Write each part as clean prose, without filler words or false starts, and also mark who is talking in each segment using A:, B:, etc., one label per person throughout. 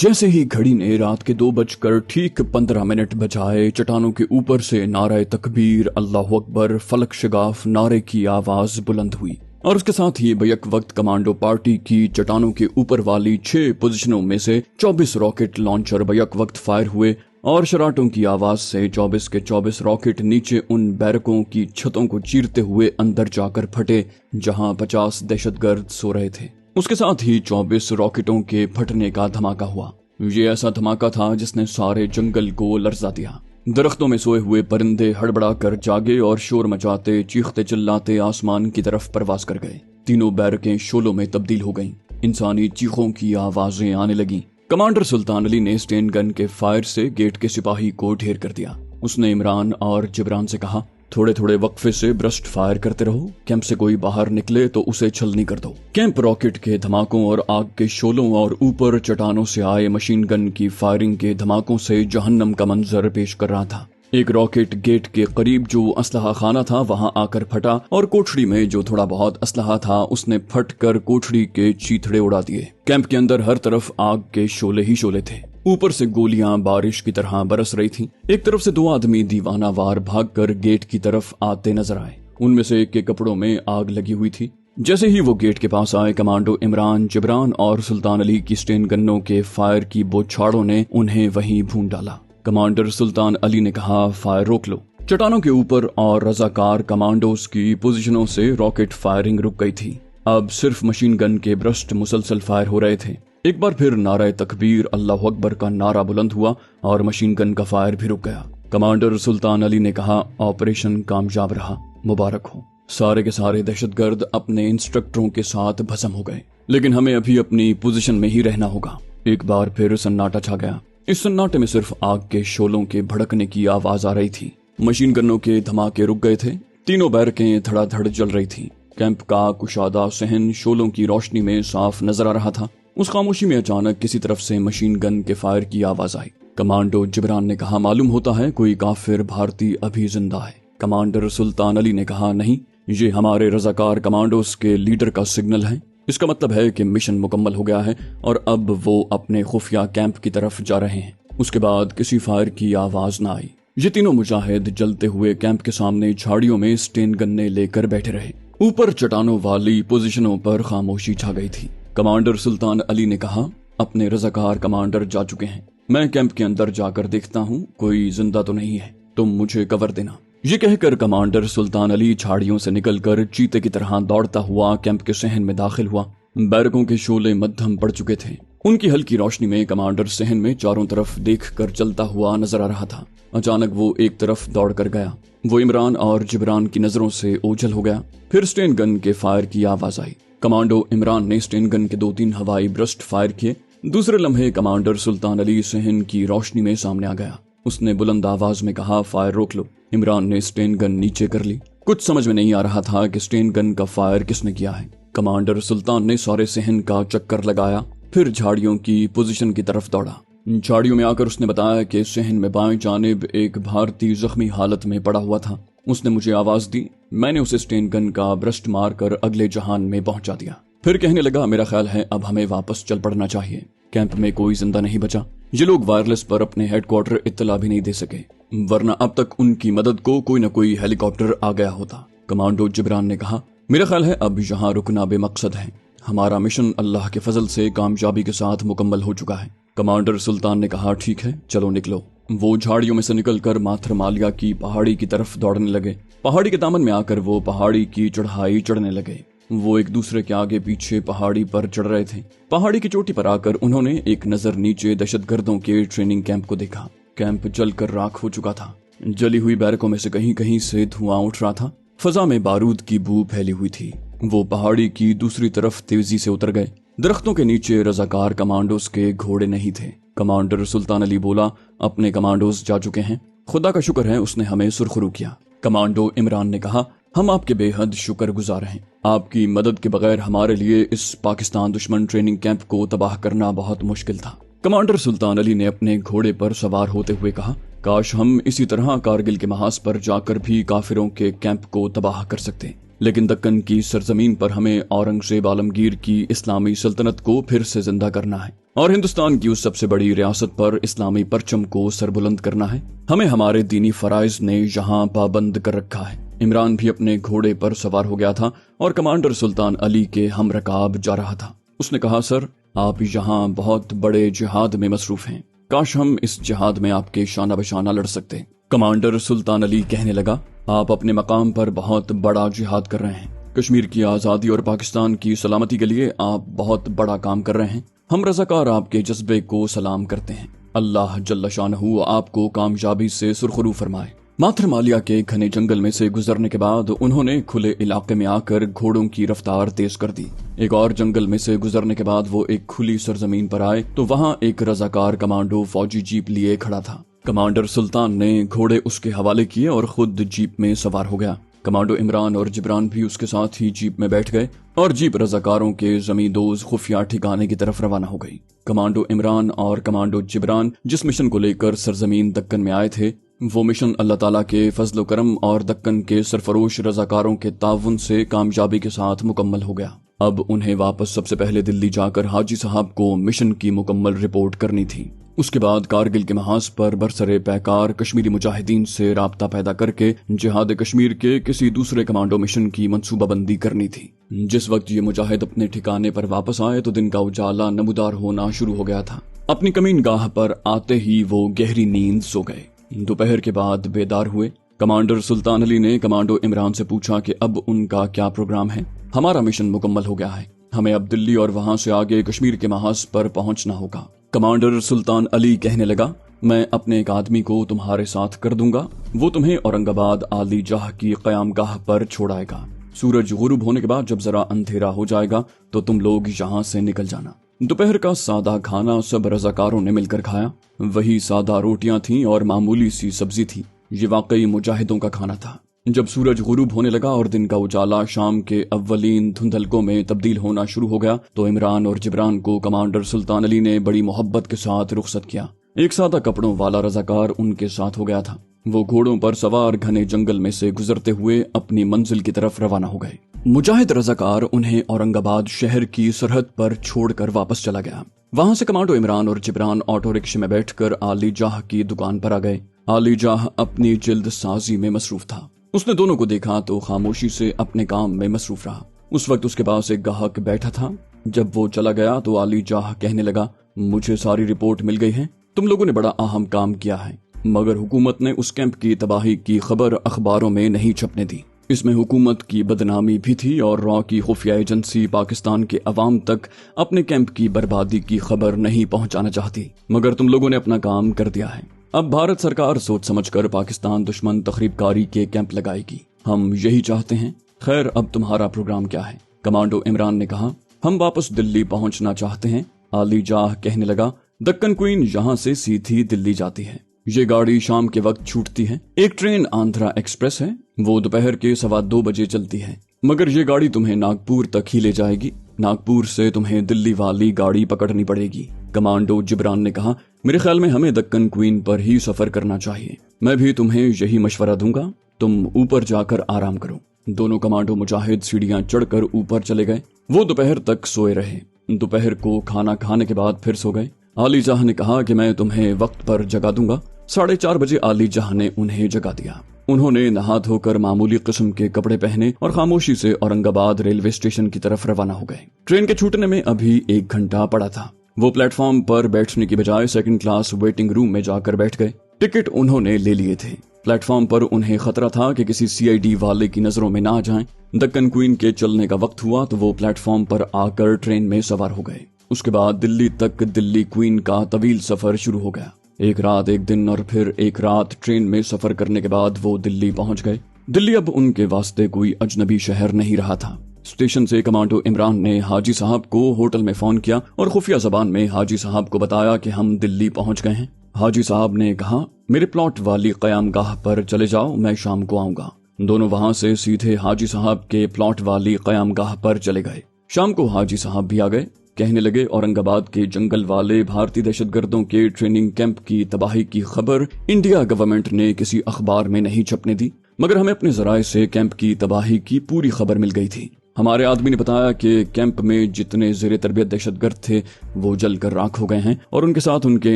A: जैसे ही घड़ी ने रात के 2:15 बजाए, चट्टानों के ऊपर से नारे तकबीर, अल्लाह अकबर, फलक शगाफ नारे की आवाज बुलंद हुई और उसके साथ ही बैक वक्त कमांडो पार्टी की चट्टानों के ऊपर वाली 6 पोजीशनों में से 24 रॉकेट लॉन्चर बैक वक्त फायर हुए और शराटों की आवाज से 24 के 24 रॉकेट नीचे उन बैरकों की छतों को चीरते हुए अंदर जाकर फटे जहां 50 दहशतगर्द सो रहे थे। उसके साथ ही 24 रॉकेटों के फटने का धमाका हुआ। ये ऐसा धमाका था जिसने सारे जंगल को लर्जा दिया। दरख्तों में सोए हुए परिंदे हड़बड़ा कर जागे और शोर मचाते, चीखते चिल्लाते आसमान की तरफ परवास कर गए। तीनों बैरकें शोलों में तब्दील हो गईं। इंसानी चीखों की आवाजें आने लगीं। कमांडर सुल्तान अली ने स्टेन गन के फायर से गेट के सिपाही को ढेर कर दिया। उसने इमरान और जिब्रान से कहा, थोड़े थोड़े वक्फे से ब्रस्ट फायर करते रहो। कैंप से कोई बाहर निकले तो उसे छलनी कर दो। कैंप रॉकेट के धमाकों और आग के शोलों और ऊपर चट्टानों से आए मशीन गन की फायरिंग के धमाकों से जहन्नम का मंजर पेश कर रहा था। एक रॉकेट गेट के करीब जो असलहा खाना था वहां आकर फटा और कोठड़ी में जो थोड़ा बहुत असलहा था उसने फट कर कोठड़ी के चीथड़े उड़ा दिए। कैंप के अंदर हर तरफ आग के शोले ही शोले थे। ऊपर से गोलियां बारिश की तरह बरस रही थीं। एक तरफ से 2 आदमी दीवाना वार भागकर गेट की तरफ आते नजर आए। उनमें से एक के कपड़ों में आग लगी हुई थी। जैसे ही वो गेट के पास आए, कमांडो इमरान, जिब्रान और सुल्तान अली की स्टेन गन्नों के फायर की बौछारों ने उन्हें वहीं भून डाला। कमांडर सुल्तान अली ने कहा, फायर रोक लो। चट्टानों के ऊपर और रजाकार कमांडोज की पोजीशनों से रॉकेट फायरिंग रुक गई थी। अब सिर्फ मशीन गन के ब्रस्ट मुसलसल फायर हो रहे थे। एक बार फिर नारे तकबीर, अल्लाह अकबर का नारा बुलंद हुआ और मशीन गन का फायर भी रुक गया। कमांडर सुल्तान अली ने कहा, ऑपरेशन कामयाब रहा, मुबारक हो। सारे के सारे दहशतगर्द अपने इंस्ट्रक्टरों के साथ भस्म हो गए, लेकिन हमें अभी अपनी पोजीशन में ही रहना होगा। एक बार फिर सन्नाटा छा गया। इस सन्नाटे में सिर्फ आग के शोलों के भड़कने की आवाज आ रही थी। मशीन गनों के धमाके रुक गए थे। तीनों बैरकें धड़ाधड़ जल रही थी। कैंप का कुशादा सहन शोलों की रोशनी में साफ नजर आ रहा था। उस खामोशी में अचानक किसी तरफ से मशीन गन के फायर की आवाज आई। कमांडो जिब्रान ने कहा, मालूम होता है कोई काफिर भारतीय अभी जिंदा है। कमांडर सुल्तान अली ने कहा, नहीं, ये हमारे रजाकार कमांडोज के लीडर का सिग्नल है। इसका मतलब है कि मिशन मुकम्मल हो गया है और अब वो अपने खुफिया कैंप की तरफ जा रहे हैं। उसके बाद किसी फायर की आवाज न आई। ये तीनों मुजाहिद जलते हुए कैंप के सामने झाड़ियों में स्टेन गन्ने लेकर बैठे रहे। ऊपर चट्टानों वाली पोजीशनों पर खामोशी छा गई थी। कमांडर सुल्तान अली ने कहा, अपने रजाकार कमांडर जा चुके हैं। मैं कैंप के अंदर जाकर देखता हूँ कोई जिंदा तो नहीं है। तुम मुझे कवर देना। ये कहकर कमांडर सुल्तान अली झाड़ियों से निकलकर चीते की तरह दौड़ता हुआ कैंप के सहन में दाखिल हुआ। बैरकों के शोले मध्यम पड़ चुके थे। उनकी हल्की रोशनी में कमांडर सहन में चारों तरफ देखकर चलता हुआ नजर आ रहा था। अचानक वो एक तरफ दौड़ कर गया। वो इमरान और जिब्रान की नजरों से ओझल हो गया। फिर स्टेन गन के फायर की आवाज आई। कमांडो इमरान ने स्टेन गन के 2-3 हवाई ब्रस्ट फायर किए। दूसरे लम्हे कमांडर सुल्तान अली सहन की रोशनी में सामने आ गया। उसने बुलंद आवाज में कहा, फायर रोक लो। इमरान ने स्टेन गन नीचे कर ली। कुछ समझ में नहीं आ रहा था कि स्टेन गन का फायर किसने किया है। कमांडर सुल्तान ने सारे सहन का चक्कर लगाया, फिर झाड़ियों की पोजीशन की तरफ दौड़ा। झाड़ियों में आकर उसने बताया कि सहन में बाएं जानिब एक भारतीय जख्मी हालत में पड़ा हुआ था। उसने मुझे आवाज दी। मैंने उसे स्टेन गन का ब्रस्ट मारकर अगले जहान में पहुंचा दिया। फिर कहने लगा, मेरा ख्याल है अब हमें वापस चल पड़ना चाहिए। कैंप में कोई जिंदा नहीं बचा। ये लोग वायरलेस पर अपने हेडक्वार्टर इत्तला भी नहीं दे सके, वरना अब तक उनकी मदद को कोई न कोई हेलीकॉप्टर आ गया होता। कमांडो जिब्रान ने कहा, मेरा ख्याल है अब यहाँ रुकना बेमकसद है। हमारा मिशन अल्लाह के फजल से कामयाबी के साथ मुकम्मल हो चुका है। कमांडर सुल्तान ने कहा, ठीक है, चलो निकलो। वो झाड़ियों में से निकलकर माथर मालिया की पहाड़ी की तरफ दौड़ने लगे। पहाड़ी के दामन में आकर वो पहाड़ी की चढ़ाई चढ़ने लगे। वो एक दूसरे के आगे पीछे पहाड़ी पर चढ़ रहे थे। पहाड़ी की चोटी पर आकर उन्होंने एक नजर नीचे दहशतगर्दों के ट्रेनिंग कैंप को देखा। कैंप जलकर राख हो चुका था। जली हुई बैरकों में से कहीं कहीं से धुआं उठ रहा था। फजा में बारूद की बू फैली हुई थी। वो पहाड़ी की दूसरी तरफ तेजी से उतर गए। दरख्तों के नीचे रजाकार कमांडोज के घोड़े नहीं थे। कमांडर सुल्तान अली बोला, अपने कमांडोज जा चुके हैं। खुदा का शुक्र है उसने हमें सुरखरू किया। कमांडो इमरान ने कहा, हम आपके बेहद शुक्रगुजार हैं। आपकी मदद के बगैर हमारे लिए इस पाकिस्तान दुश्मन ट्रेनिंग कैंप को तबाह करना बहुत मुश्किल था। कमांडर सुल्तान अली ने अपने घोड़े पर सवार होते हुए कहा, काश हम इसी तरह कारगिल के महाज पर जाकर भी काफिरों के कैंप को तबाह कर सकते, लेकिन दक्कन की सरजमीन पर हमें औरंगजेब आलमगीर की इस्लामी सल्तनत को फिर से जिंदा करना है और हिंदुस्तान की उस सबसे बड़ी रियासत पर इस्लामी परचम को सरबुलंद करना है। हमें हमारे दीनी फराइज ने यहाँ पाबंद कर रखा है। इमरान भी अपने घोड़े पर सवार हो गया था और कमांडर सुल्तान अली के हम रकाब जा रहा था। उसने कहा, सर, आप यहाँ बहुत बड़े जिहाद में मसरूफ हैं। काश हम इस जिहाद में आपके शाना बशाना लड़ सकते। कमांडर सुल्तान अली कहने लगा, आप अपने मकाम पर बहुत बड़ा जिहाद कर रहे हैं। कश्मीर की आजादी और पाकिस्तान की सलामती के लिए आप बहुत बड़ा काम कर रहे हैं। हम रज़ाकार आपके जज्बे को सलाम करते हैं। अल्लाह जल्ल शानहू आपको कामयाबी से सुरखरू फरमाए। माथर मालिया के घने जंगल में से गुजरने के बाद उन्होंने खुले इलाके में आकर घोड़ों की रफ्तार तेज कर दी। एक और जंगल में से गुजरने के बाद वो एक खुली सरजमीन पर आए तो वहाँ एक रज़ाकार कमांडो फौजी जीप लिए खड़ा था। कमांडर सुल्तान ने घोड़े उसके हवाले किए और खुद जीप में सवार हो गया। कमांडो इमरान और जिब्रान भी उसके साथ ही जीप में बैठ गए और जीप रज़ाकारों के ज़मींदोज़ खुफिया ठिकाने की तरफ रवाना हो गई। कमांडो इमरान और कमांडो जिब्रान जिस मिशन को लेकर सरजमीन दक्कन में आए थे, वो मिशन अल्लाह ताला के फजल करम और दक्कन के सरफरोश रज़ाकारों के ताउन से कामयाबी के साथ मुकम्मल हो गया। अब उन्हें वापस सबसे पहले दिल्ली जाकर हाजी साहब को मिशन की मुकम्मल रिपोर्ट करनी थी। उसके बाद कारगिल के महाज पर बरसरे पैकार कश्मीरी मुजाहिदीन से राब्ता पैदा करके जिहाद कश्मीर के किसी दूसरे कमांडो मिशन की मंसूबाबंदी करनी थी। जिस वक्त ये मुजाहिद अपने ठिकाने पर वापस आए तो दिन का उजाला नमूदार होना शुरू हो गया था। अपनी कमीनगाह पर आते ही वो गहरी नींद सो गए। दोपहर के बाद बेदार हुए। कमांडर सुल्तान अली ने कमांडो इमरान से पूछा कि अब उनका क्या प्रोग्राम है। हमारा मिशन मुकम्मल हो गया है, हमें अब दिल्ली और वहां से आगे कश्मीर के महाज पर पहुंचना होगा। कमांडर सुल्तान अली कहने लगा, मैं अपने एक आदमी को तुम्हारे साथ कर दूंगा, वो तुम्हें औरंगाबाद आली जाह की क़यामगाह पर छोड़ाएगा। सूरज गुरूब होने के बाद जब जरा अंधेरा हो जाएगा तो तुम लोग यहाँ से निकल जाना। दोपहर का सादा खाना सब रज़ाकारों ने मिलकर खाया। वही सादा रोटियां थीं और मामूली सी सब्जी थी। ये वाकई मुजाहिदों का खाना था। जब सूरज गुरूब होने लगा और दिन का उजाला शाम के अव्वलीन धुंधलकों में तब्दील होना शुरू हो गया तो इमरान और जिब्रान को कमांडर सुल्तान अली ने बड़ी मोहब्बत के साथ रुखसत किया। एक सादा कपड़ों वाला रज़ाकार उनके साथ हो गया था। वो घोड़ों पर सवार घने जंगल में से गुजरते हुए अपनी मंजिल की तरफ रवाना हो गए। मुजाहिद रज़ाकार उन्हें औरंगाबाद शहर की सरहद पर छोड़कर वापस चला गया। वहां से कमांडो इमरान और जिब्रान ऑटो रिक्शे में बैठकर आली जाह की दुकान पर आ गए। आली जाह अपनी जिल्द साजी में मसरूफ था। उसने दोनों को देखा तो खामोशी से अपने काम में मसरूफ रहा। उस वक्त उसके पास एक गाहक बैठा था। जब वो चला गया तो आली जाह कहने लगा, मुझे सारी रिपोर्ट मिल गई है। तुम लोगों ने बड़ा अहम काम किया है, मगर हुकूमत ने उस कैंप की तबाही की खबर अखबारों में नहीं छपने दी। इसमें हुकूमत की बदनामी भी थी और रॉ की खुफिया एजेंसी पाकिस्तान के अवाम तक अपने कैंप की बर्बादी की खबर नहीं पहुंचाना चाहती, मगर तुम लोगों ने अपना काम कर दिया है। अब भारत सरकार सोच समझकर पाकिस्तान दुश्मन तखरीबकारी के कैंप लगाएगी। हम यही चाहते हैं। खैर, अब तुम्हारा प्रोग्राम क्या है? कमांडो इमरान ने कहा, हम वापस दिल्ली पहुंचना चाहते हैं। आली जाह कहने लगा, दक्कन क्वीन यहाँ से सीधी दिल्ली जाती है। ये गाड़ी शाम के वक्त छूटती है। एक ट्रेन आंध्रा एक्सप्रेस है, वो दोपहर के 2:15 बजे चलती है, मगर ये गाड़ी तुम्हें नागपुर तक ही ले जाएगी। नागपुर से तुम्हें दिल्ली वाली गाड़ी पकड़नी पड़ेगी। कमांडो जिब्रान ने कहा, मेरे ख्याल में हमें दक्कन क्वीन पर ही सफर करना चाहिए। मैं भी तुम्हें यही मशवरा दूंगा। तुम ऊपर जाकर आराम करो। दोनों कमांडो मुजाहिद सीढ़ियां चढ़कर ऊपर चले गए। वो दोपहर तक सोए रहे। दोपहर को खाना खाने के बाद फिर सो गए। आली जाह ने कहा कि मैं तुम्हें वक्त पर जगा दूंगा। 4:30 बजे आली जाह ने उन्हें जगा दिया। उन्होंने नहा धोकर मामूली किस्म के कपड़े पहने और खामोशी से औरंगाबाद रेलवे स्टेशन की तरफ रवाना हो गए। ट्रेन के छूटने में अभी 1 घंटा पड़ा था। वो प्लेटफॉर्म पर बैठने की बजाय सेकंड क्लास वेटिंग रूम में जाकर बैठ गए। टिकट उन्होंने ले लिए थे। प्लेटफॉर्म पर उन्हें खतरा था कि किसी CID वाले की नजरों में ना आ जाएं। दक्कन क्वीन के चलने का वक्त हुआ तो वो प्लेटफॉर्म पर आकर ट्रेन में सवार हो गए। उसके बाद दिल्ली तक दिल्ली क्वीन का तवील सफर शुरू हो गया। 1 रात 1 दिन और फिर 1 रात ट्रेन में सफर करने के बाद वो दिल्ली पहुंच गए। दिल्ली अब उनके वास्ते कोई अजनबी शहर नहीं रहा था। स्टेशन से कमांडो इमरान ने हाजी साहब को होटल में फोन किया और खुफिया जबान में हाजी साहब को बताया कि हम दिल्ली पहुंच गए हैं। हाजी साहब ने कहा, मेरे प्लॉट वाली क़यामगाह पर चले जाओ, मैं शाम को आऊंगा। दोनों वहां से सीधे हाजी साहब के प्लॉट वाली क़यामगाह पर चले गए। शाम को हाजी साहब भी आ गए। कहने लगे, औरंगाबाद के जंगल वाले भारतीय दहशतगर्दों के ट्रेनिंग कैंप की तबाही की खबर इंडिया गवर्नमेंट ने किसी अखबार में नहीं छपने दी। मगर हमें अपने जराए से कैंप की तबाही की पूरी खबर मिल गई थी। हमारे आदमी ने बताया कि कैंप में जितने जेर तरबियत दहशतगर्द थे वो जलकर राख हो गए हैं और उनके साथ उनके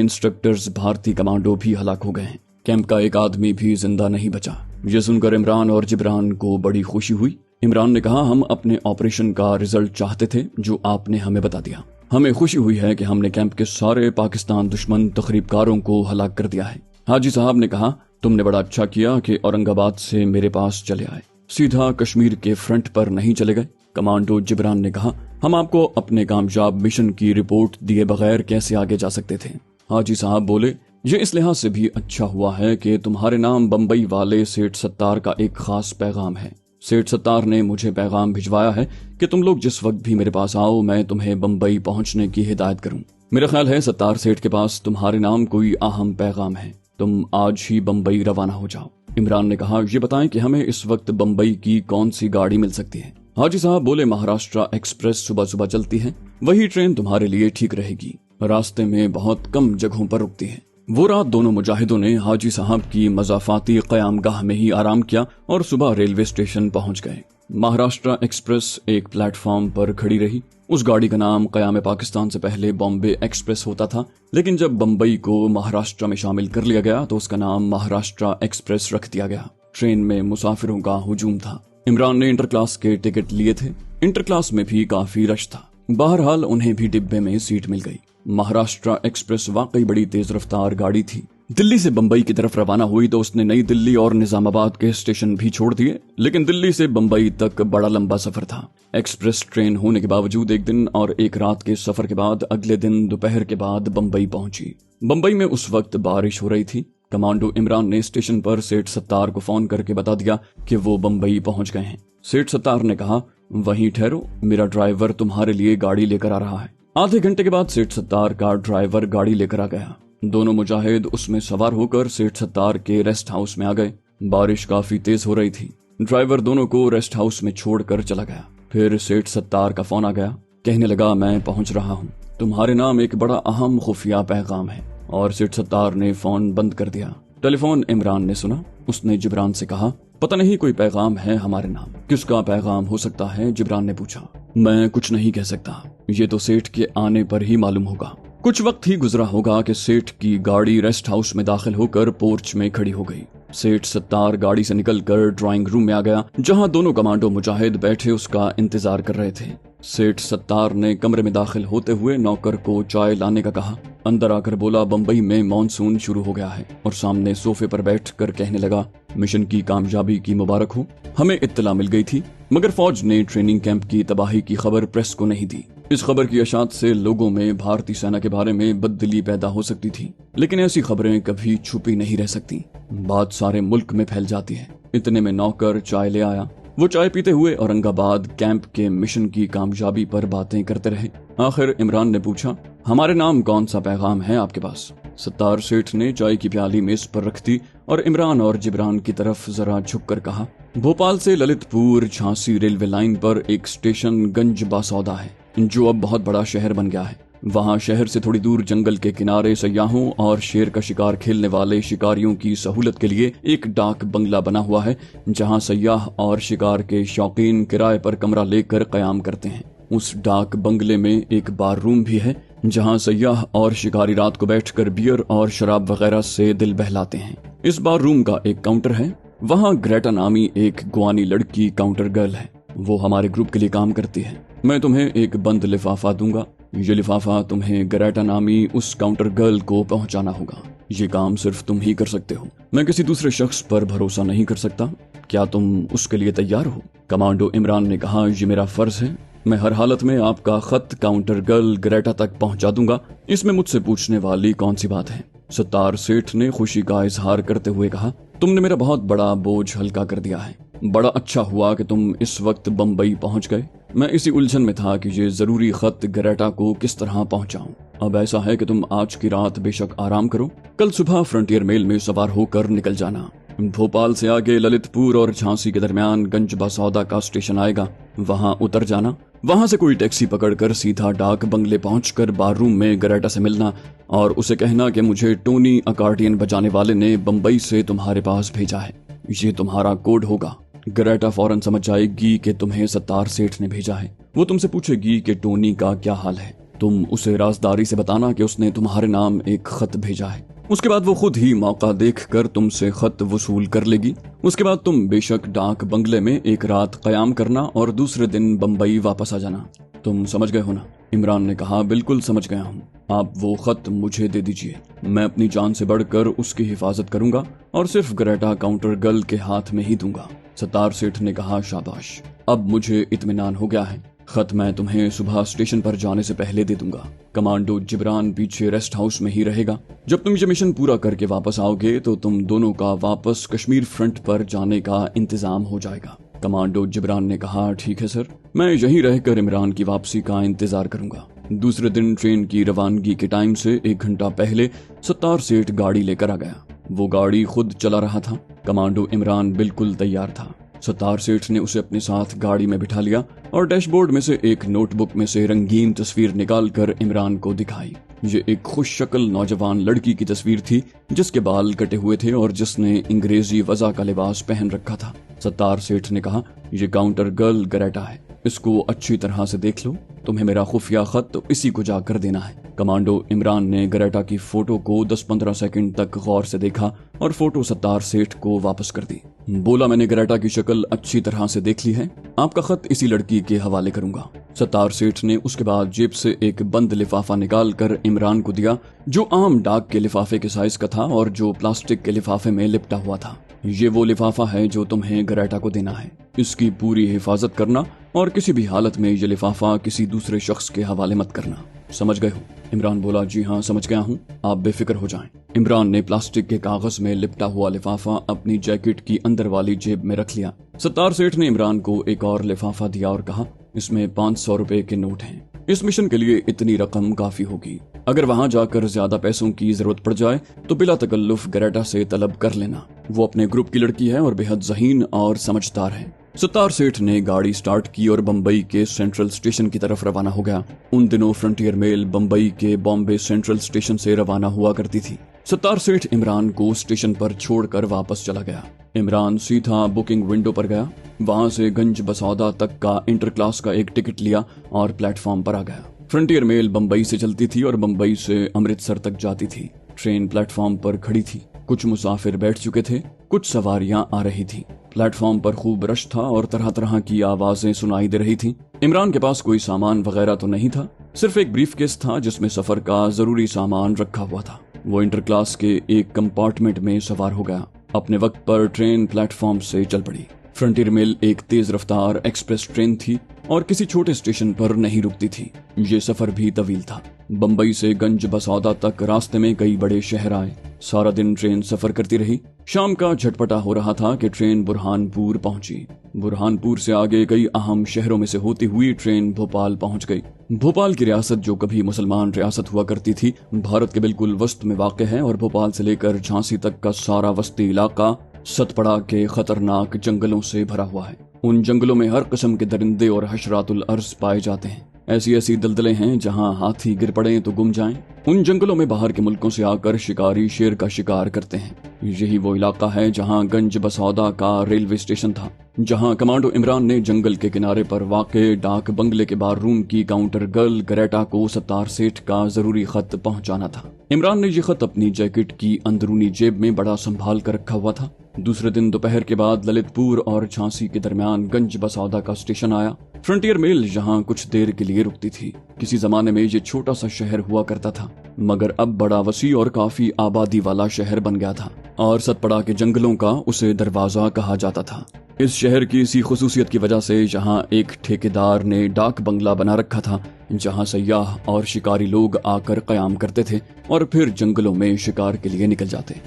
A: इंस्ट्रक्टर्स भारतीय कमांडो भी हलाक हो गए हैं। कैंप का एक आदमी भी जिंदा नहीं बचा। ये सुनकर इमरान और जिब्रान को बड़ी खुशी हुई। इमरान ने कहा, हम अपने ऑपरेशन का रिजल्ट चाहते थे जो आपने हमें बता दिया। हमें खुशी हुई है कि हमने कैंप के सारे पाकिस्तान दुश्मन तखरीबकारों को हलाक कर दिया है। हाजी साहब ने कहा, तुमने बड़ा अच्छा किया कि औरंगाबाद से मेरे पास चले आए, सीधा कश्मीर के फ्रंट पर नहीं चले गए। कमांडो जिब्रान ने कहा, हम आपको अपने कामयाब मिशन की रिपोर्ट दिए बगैर कैसे आगे जा सकते थे। हाजी साहब बोले, ये इस लिहाज से भी अच्छा हुआ है कि तुम्हारे नाम बम्बई वाले सेठ सत्तार का एक खास पैगाम है। सेठ सत्तार ने मुझे पैगाम भिजवाया है कि तुम लोग जिस वक्त भी मेरे पास आओ मैं तुम्हें बम्बई पहुंचने की हिदायत करूं। मेरा ख्याल है सत्तार सेठ के पास तुम्हारे नाम कोई अहम पैगाम है। तुम आज ही बम्बई रवाना हो जाओ। इमरान ने कहा, ये बताएं कि हमें इस वक्त बम्बई की कौन सी गाड़ी मिल सकती है। हाजी साहब बोले, महाराष्ट्र एक्सप्रेस सुबह सुबह चलती है, वही ट्रेन तुम्हारे लिए ठीक रहेगी। रास्ते में बहुत कम जगहों पर रुकती है। वो रात दोनों मुजाहिदों ने हाजी साहब की मजाफाती क़यामगाह में ही आराम किया और सुबह रेलवे स्टेशन पहुंच गए। महाराष्ट्र एक्सप्रेस एक प्लेटफॉर्म पर खड़ी रही। उस गाड़ी का नाम क़याम पाकिस्तान से पहले बॉम्बे एक्सप्रेस होता था, लेकिन जब बम्बई को महाराष्ट्र में शामिल कर लिया गया तो उसका नाम महाराष्ट्र एक्सप्रेस रख दिया गया। ट्रेन में मुसाफिरों का हुजूम था। इमरान ने इंटर क्लास के टिकट लिए थे। इंटर क्लास में भी काफी रश था। बहरहाल उन्हें भी डिब्बे में सीट मिल गई। महाराष्ट्र एक्सप्रेस वाकई बड़ी तेज रफ्तार गाड़ी थी। दिल्ली से बम्बई की तरफ रवाना हुई तो उसने नई दिल्ली और निजामाबाद के स्टेशन भी छोड़ दिए, लेकिन दिल्ली से बम्बई तक बड़ा लंबा सफर था। एक्सप्रेस ट्रेन होने के बावजूद एक दिन और एक रात के सफर के बाद अगले दिन दोपहर के बाद बम्बई पहुंची। बम्बई में उस वक्त बारिश हो रही थी। कमांडो इमरान ने स्टेशन पर सेठ सत्तार को फोन करके बता दिया कि वो बम्बई पहुंच गए हैं। सेठ सत्तार ने कहा, वहीं ठहरो, मेरा ड्राइवर तुम्हारे लिए गाड़ी लेकर आ रहा है। आधे घंटे के बाद सेठ सत्तार का ड्राइवर गाड़ी लेकर आ गया। दोनों मुजाहिद उसमें सवार होकर सेठ सत्तार के रेस्ट हाउस में आ गए। बारिश काफी तेज हो रही थी। ड्राइवर दोनों को रेस्ट हाउस में छोड़कर चला गया। फिर सेठ सत्तार का फोन आ गया। कहने लगा, मैं पहुंच रहा हूं, तुम्हारे नाम एक बड़ा अहम खुफिया पैगाम है। और सेठ सत्तार ने फोन बंद कर दिया। टेलीफोन इमरान ने सुना। उसने जिब्रान से कहा, पता नहीं कोई पैगाम है हमारे नाम। किसका पैगाम हो सकता है? जिब्रान ने पूछा। मैं कुछ नहीं कह सकता, ये तो सेठ के आने पर ही मालूम होगा। कुछ वक्त ही गुजरा होगा कि सेठ की गाड़ी रेस्ट हाउस में दाखिल होकर पोर्च में खड़ी हो गई। सेठ सत्तार गाड़ी से निकलकर ड्राइंग रूम में आ गया, जहां दोनों कमांडो मुजाहिद बैठे उसका इंतजार कर रहे थे। सेठ सत्तार ने कमरे में दाखिल होते हुए नौकर को चाय लाने का कहा। अंदर आकर बोला, बम्बई में मॉनसून शुरू हो गया है। और सामने सोफे पर बैठकर कहने लगा, मिशन की कामयाबी की मुबारक हो। हमें इत्तला मिल गई थी, मगर फौज ने ट्रेनिंग कैंप की तबाही की खबर प्रेस को नहीं दी। इस खबर की अशात से लोगों में भारतीय सेना के बारे में बददिली पैदा हो सकती थी, लेकिन ऐसी खबरें कभी छुपी नहीं रह सकती। बात सारे मुल्क में फैल जाती है। इतने में नौकर चाय ले आया। वो चाय पीते हुए औरंगाबाद कैंप के मिशन की कामयाबी पर बातें करते रहे। आखिर इमरान ने पूछा, हमारे नाम कौन सा पैगाम है आपके पास? सत्तार सेठ ने चाय की प्याली मेज पर रख दी और इमरान और जिब्रान की तरफ जरा झुककर कहा, भोपाल से ललितपुर झांसी रेलवे लाइन पर एक स्टेशन गंज बासौदा है, जो अब बहुत बड़ा शहर बन गया है। वहाँ शहर से थोड़ी दूर जंगल के किनारे सयाहों और शेर का शिकार खेलने वाले शिकारियों की सहूलत के लिए एक डाक बंगला बना हुआ है, जहाँ सयाह और शिकार के शौकीन किराए पर कमरा लेकर कयाम करते हैं। उस डाक बंगले में एक बार रूम भी है, जहाँ सयाह और शिकारी रात को बैठकर बियर और शराब वगैरह से दिल बहलाते हैं। इस बार रूम का एक काउंटर है। वहाँ ग्रेटा नामी एक गुआनी लड़की काउंटर गर्ल है। वो हमारे ग्रुप के लिए काम करती है। मैं तुम्हें एक बंद लिफाफा दूंगा। ये लिफाफा तुम्हें ग्रेटा नामी उस काउंटर गर्ल को पहुंचाना होगा। ये काम सिर्फ तुम ही कर सकते हो। मैं किसी दूसरे शख्स पर भरोसा नहीं कर सकता। क्या तुम उसके लिए तैयार हो? कमांडो इमरान ने कहा, ये मेरा फर्ज है। मैं हर हालत में आपका खत काउंटर गर्ल ग्रेटा तक पहुंचा दूंगा। इसमें मुझसे पूछने वाली कौन सी बात है? सत्तार सेठ ने खुशी का इजहार करते हुए कहा, तुमने मेरा बहुत बड़ा बोझ हल्का कर दिया है। बड़ा अच्छा हुआ कि तुम इस वक्त बम्बई पहुंच गए। मैं इसी उलझन में था कि ये जरूरी खत ग्रेटा को किस तरह पहुंचाऊं। अब ऐसा है कि तुम आज की रात बेशक आराम करो। कल सुबह फ्रंटियर मेल में सवार होकर निकल जाना। भोपाल से आगे ललितपुर और झांसी के दरमियान गंज बासौदा का स्टेशन आएगा, वहां उतर जाना। वहां से कोई टैक्सी पकड़कर सीधा डाक बंगले पहुंचकर बार रूम में ग्रेटा से मिलना और उसे कहना कि मुझे टोनी अकॉर्डियन बजाने वाले ने बम्बई से तुम्हारे पास भेजा है। ये तुम्हारा कोड होगा। ग्रेटा फौरन समझ जाएगी कि तुम्हें सत्तार सेठ ने भेजा है। वो तुमसे पूछेगी कि टोनी का क्या हाल है। तुम उसे राजदारी से बताना कि उसने तुम्हारे नाम एक खत भेजा है। उसके बाद वो खुद ही मौका देखकर तुमसे खत वसूल कर लेगी। उसके बाद तुम बेशक डाक बंगले में एक रात कयाम करना और दूसरे दिन बंबई वापस आ जाना। तुम समझ गए हो ना? इमरान ने कहा, बिल्कुल समझ गया हूँ। आप वो खत मुझे दे दीजिए, मैं अपनी जान से बढ़कर उसकी हिफाजत करूंगा और सिर्फ ग्रेटा काउंटर गर्ल के हाथ में ही दूंगा। सत्तार सेठ ने कहा, शाबाश, अब मुझे इत्मीनान हो गया है। खत मैं तुम्हें सुबह स्टेशन पर जाने से पहले दे दूंगा। कमांडो जिब्रान पीछे रेस्ट हाउस में ही रहेगा। जब तुम ये मिशन पूरा करके वापस आओगे तो तुम दोनों का वापस कश्मीर फ्रंट पर जाने का इंतजाम हो जाएगा। कमांडो जिब्रान ने कहा, ठीक है सर, मैं यहीं रहकर इमरान की वापसी का इंतजार करूंगा। दूसरे दिन ट्रेन की रवानगी के टाइम से 1 घंटा पहले सत्तार सेठ गाड़ी लेकर आ गया। वो गाड़ी खुद चला रहा था। कमांडो इमरान बिल्कुल तैयार था। सत्तार सेठ ने उसे अपने साथ गाड़ी में बिठा लिया और डैशबोर्ड में से एक नोटबुक में से रंगीन तस्वीर निकालकर इमरान को दिखाई। ये एक खुश शक्ल नौजवान लड़की की तस्वीर थी जिसके बाल कटे हुए थे और जिसने अंग्रेजी वज़ा का लिबास पहन रखा था। सत्तार सेठ ने कहा, ये काउंटर गर्ल ग्रेटा है, इसको अच्छी तरह से देख लो। तुम्हें मेरा खुफिया खत तो इसी को जाकर देना है। कमांडो इमरान ने ग्रेटा की फोटो को 10-15 सेकंड तक गौर से देखा और फोटो सत्तार सेठ को वापस कर दी। बोला, मैंने ग्रेटा की शक्ल अच्छी तरह से देख ली है, आपका खत इसी लड़की के हवाले करूंगा। सत्तार सेठ ने उसके बाद जेब से एक बंद लिफाफा निकालकर इमरान को दिया जो आम डाक के लिफाफे के साइज का था और जो प्लास्टिक के लिफाफे में लिपटा हुआ था। ये वो लिफाफा है जो तुम्हें ग्रेटा को देना है। इसकी पूरी हिफाजत करना और किसी भी हालत में ये लिफाफा किसी दूसरे शख्स के हवाले मत करना। समझ गए हो? इमरान बोला, जी हाँ समझ गया हूँ, आप बेफिक्र हो जाएं। इमरान ने प्लास्टिक के कागज में लिपटा हुआ लिफाफा अपनी जैकेट की अंदर वाली जेब में रख लिया। सत्तार सेठ ने इमरान को एक और लिफाफा दिया और कहा, इसमें 500 रुपए के नोट हैं। इस मिशन के लिए इतनी रकम काफी होगी। अगर वहां जाकर ज्यादा पैसों की जरूरत पड़ जाए तो बिला तकल्लुफ ग्रेटा से तलब कर लेना। वो अपने ग्रुप की लड़की है और बेहद ज़हीन और समझदार है। सत्तार सेठ ने गाड़ी स्टार्ट की और बंबई के सेंट्रल स्टेशन की तरफ रवाना हो गया। उन दिनों फ्रंटियर मेल बंबई के बॉम्बे सेंट्रल स्टेशन से रवाना हुआ करती थी। सत्तार सेठ इमरान को स्टेशन पर छोड़कर वापस चला गया। इमरान सीधा बुकिंग विंडो पर गया, वहां से गंज बसौदा तक का इंटर क्लास का एक टिकट लिया और प्लेटफॉर्म पर आ गया। फ्रंटियर मेल बंबई से चलती थी और बंबई से अमृतसर तक जाती थी। ट्रेन प्लेटफॉर्म पर खड़ी थी। कुछ मुसाफिर बैठ चुके थे, कुछ सवारियां आ रही थी। प्लेटफॉर्म पर खूब रश था और तरह तरह की आवाजें सुनाई दे रही थी। इमरान के पास कोई सामान वगैरह तो नहीं था, सिर्फ एक ब्रीफकेस था जिसमें सफर का जरूरी सामान रखा हुआ था। वो इंटर क्लास के एक कंपार्टमेंट में सवार हो गया। अपने वक्त पर ट्रेन प्लेटफॉर्म से चल पड़ी। फ्रंटियर मेल एक तेज रफ्तार एक्सप्रेस ट्रेन थी और किसी छोटे स्टेशन पर नहीं रुकती थी। ये सफर भी तवील था। बंबई से गंज बसौदा तक रास्ते में कई बड़े शहर आए। सारा दिन ट्रेन सफर करती रही। शाम का झटपटा हो रहा था कि ट्रेन बुरहानपुर पहुंची। बुरहानपुर से आगे कई अहम शहरों में से होती हुई ट्रेन भोपाल पहुंच गई। भोपाल की रियासत, जो कभी मुसलमान रियासत हुआ करती थी, भारत के बिल्कुल वस्त में वाक़ है और भोपाल से लेकर झांसी तक का सारा वस्ती इलाका सतपड़ा के खतरनाक जंगलों से भरा हुआ है। उन जंगलों में हर किस्म के दरिंदे और हशरातुल अर्ज पाए जाते हैं। ऐसी ऐसी दलदलें हैं जहां हाथी गिर पड़े तो गुम जाएं। उन जंगलों में बाहर के मुल्कों से आकर शिकारी शेर का शिकार करते हैं। यही वो इलाका है जहां गंज बसौदा का रेलवे स्टेशन था, जहां कमांडो इमरान ने जंगल के किनारे पर वाक़े डाक बंगले के बार रूम की काउंटर गर्ल ग्रेटा को सत्तार सेठ का जरूरी खत पहुंचाना था। इमरान ने यह खत अपनी जैकेट की अंदरूनी जेब में बड़ा संभाल कर रखा हुआ था। दूसरे दिन दोपहर के बाद ललितपुर और झांसी के दरमियान गंज बसौदा का स्टेशन आया। फ्रंटियर मेल यहाँ कुछ देर के लिए रुकती थी। किसी जमाने में ये छोटा सा शहर हुआ करता था, मगर अब बड़ा वसी और काफी आबादी वाला शहर बन गया था और सतपड़ा के जंगलों का उसे दरवाजा कहा जाता था। इस शहर की इसी खुसूसियत की वजह से यहाँ एक ठेकेदार ने डाक बंगला बना रखा था, जहाँ सयाह और शिकारी लोग आकर कयाम करते थे और फिर जंगलों में शिकार के लिए निकल जाते।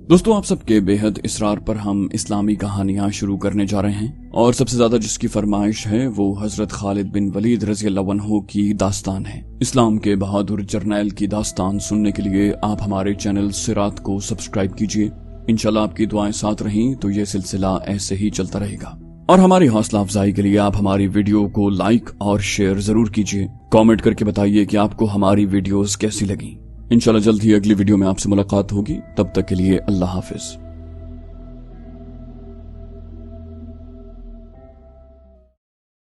A: दोस्तों, आप सबके बेहद इसरार पर हम इस्लामी कहानियां शुरू करने जा रहे हैं और सबसे ज्यादा जिसकी फरमाइश है वो हजरत खालिद बिन वलीद रज़ियल्लाहु अन्हु की दास्तान है। इस्लाम के बहादुर जर्नैल की दास्तान सुनने के लिए आप हमारे चैनल सिरात को सब्सक्राइब कीजिए। इंशाल्लाह आपकी दुआएं साथ रहीं तो ये सिलसिला ऐसे ही चलता रहेगा। और हमारी हौसला अफजाई के लिए आप हमारी वीडियो को लाइक और शेयर जरूर कीजिए। कमेंट करके बताइए कि आपको हमारी वीडियोस कैसी लगी। इंशाल्लाह जल्द ही अगली वीडियो में आपसे मुलाकात होगी, तब तक के लिए अल्लाह हाफिज।